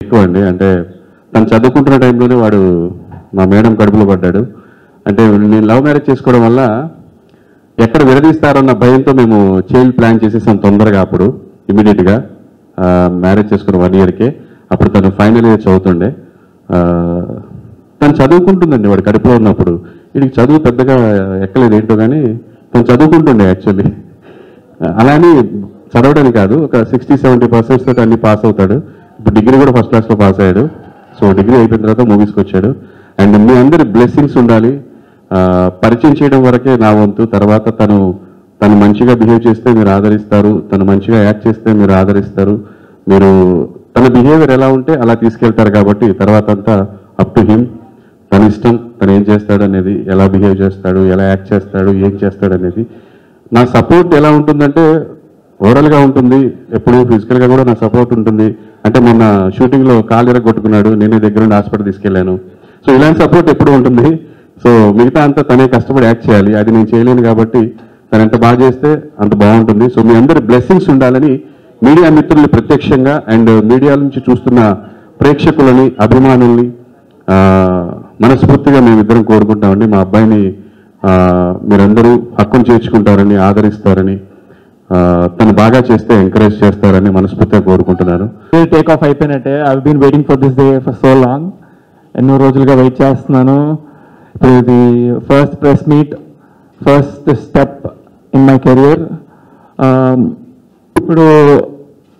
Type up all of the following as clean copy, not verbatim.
ఎక్కువ అండి. అంటే తను చదువుకుంటున్న టైంలోనే వాడు మా మేడం కడుపులో పడ్డాడు. అంటే నేను లవ్ మ్యారేజ్ చేసుకోవడం వల్ల ఎక్కడ విడదీస్తారన్న భయంతో మేము చైల్డ్ ప్లాన్ చేసేసాం తొందరగా. అప్పుడు ఇమీడియట్గా మ్యారేజ్ చేసుకున్న 1 ఇయర్కే. అప్పుడు తను ఫైనల్ ఇయర్ చదువుతుండే. తను చదువుకుంటుందండి వాడు కడుపులో ఉన్నప్పుడు. వీడికి చదువు పెద్దగా ఎక్కలేదు ఏంటో, కానీ తను చదువుకుంటుండే యాక్చువల్లీ. అలానే చదవడానికి కాదు, ఒక 60-70% తోటి అన్ని పాస్ అవుతాడు. ఇప్పుడు డిగ్రీ కూడా ఫస్ట్ క్లాస్లో పాస్ అయ్యాడు. సో డిగ్రీ అయిపోయిన తర్వాత మూవీస్కి వచ్చాడు. అండ్ మీ అందరి బ్లెస్సింగ్స్ ఉండాలి. పరిచయం చేయడం వరకే నా వంతు. తర్వాత తను మంచిగా బిహేవ్ చేస్తే మీరు ఆదరిస్తారు, తను మంచిగా యాక్ట్ చేస్తే మీరు ఆదరిస్తారు. మీరు తన బిహేవియర్ ఎలా ఉంటే అలా తీసుకెళ్తారు. కాబట్టి తర్వాత అంతా అప్ టు హిమ్. తన ఇష్టం, తను ఏం చేస్తాడు అనేది, ఎలా బిహేవ్ చేస్తాడు, ఎలా యాక్ట్ చేస్తాడు, ఏం చేస్తాడు అనేది. నా సపోర్ట్ ఎలా ఉంటుందంటే ఓవరాల్గా ఉంటుంది. ఎప్పుడు ఫిజికల్గా కూడా నా సపోర్ట్ ఉంటుంది. అంటే మొన్న షూటింగ్లో కాలు ఎరగొట్టుకున్నాడు, నేనే దగ్గర నుండి హాస్పిటల్ తీసుకెళ్ళాను. సో ఇలాంటి సపోర్ట్ ఎప్పుడు ఉంటుంది. సో మిగతా అంతా తనే కష్టపడి యాక్ట్ చేయాలి. అది నేను చేయలేను కాబట్టి తను ఎంత బాగా చేస్తే అంత బాగుంటుంది. సో మీ అందరి బ్లెస్సింగ్స్ ఉండాలని మీడియా మిత్రుల్ని ప్రత్యక్షంగా అండ్ మీడియా నుంచి చూస్తున్న ప్రేక్షకులని, అభిమానుల్ని మనస్ఫూర్తిగా మేమిద్దరం కోరుకుంటామండి. మా అబ్బాయిని మీరందరూ హక్కును చేర్చుకుంటారని, ఆదరిస్తారని, తను బాగా చేస్తే ఎంకరేజ్ చేస్తారని మనస్ఫూర్తిగా కోరుకుంటున్నాను. టేక్ ఆఫ్ అయిపోయినట్టే. I been waiting for this day for so long. ఎన్నో రోజులుగా వెయిట్ చేస్తున్నాను. ఇప్పుడు ఇది first press meet, first step in my career. ఇప్పుడు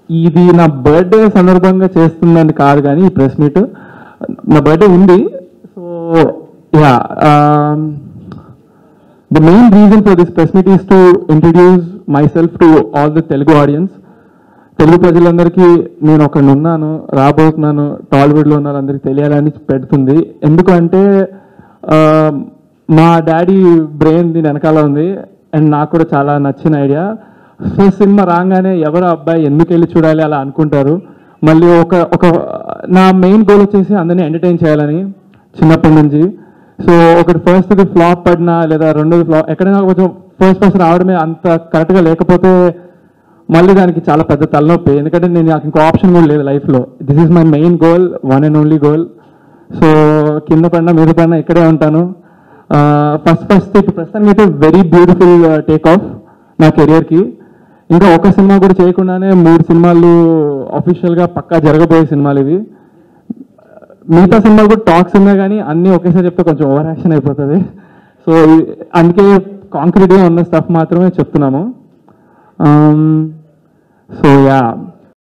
ఇది నా బర్త్డే సందర్భంగా చేస్తుందని కాదు, కానీ ఈ ప్రెస్ మీట్ నా బర్త్డే ఉంది. So yeah, the main reason for this press meet is to introduce myself to all the Telugu audience. Telugu ప్రజలందరికీ నేను ఒకరిని ఉన్నాను, రాబోతున్నాను, టాలీవుడ్లో ఉన్న వాళ్ళందరికీ తెలియాలని పెడుతుంది. ఎందుకంటే మా డాడీ బ్రెయిన్ దీని వెనకాల ఉంది అండ్ నాకు కూడా చాలా నచ్చిన ఐడియా. సో సినిమా రాగానే ఎవరు అబ్బాయి ఎందుకు వెళ్ళి చూడాలి అలా అనుకుంటారు. మళ్ళీ ఒక నా మెయిన్ గోల్ వచ్చేసి అందరినీ ఎంటర్టైన్ చేయాలని చిన్నప్పటి నుంచి. సో ఒకటి ఫస్ట్ది ఫ్లాప్ పడినా లేదా రెండోది ఫ్లాప్, ఎక్కడైనా కొంచెం ఫస్ట్ రావడమే అంత కరెక్ట్గా లేకపోతే మళ్ళీ దానికి చాలా పెద్ద తలనొప్పి. ఎందుకంటే నేను నాకు ఇంకో ఆప్షన్ కూడా లేదు లైఫ్లో. This is my main goal, one and only goal. So కింద పడినా మీద పడినా ఇక్కడే ఉంటాను. ఫస్ట్ ఇప్పుడు ప్రస్తుతానికి అయితే వెరీ బ్యూటిఫుల్ టేక్ ఆఫ్ నా కెరియర్కి. ఇంకా ఒక సినిమా కూడా చేయకుండానే 3 సినిమాలు అఫీషియల్గా పక్కా జరగబోయే సినిమాలు ఇవి. మిగతా సినిమాలు కూడా టాక్స్ ఉన్నాయి, కానీ అన్నీ ఒకేసారి చెప్తే కొంచెం ఓవర్ యాక్షన్ అయిపోతుంది. సో అందుకే కాంక్రీట్గా ఉన్న స్టఫ్ మాత్రమే చెప్తున్నాము. So yeah.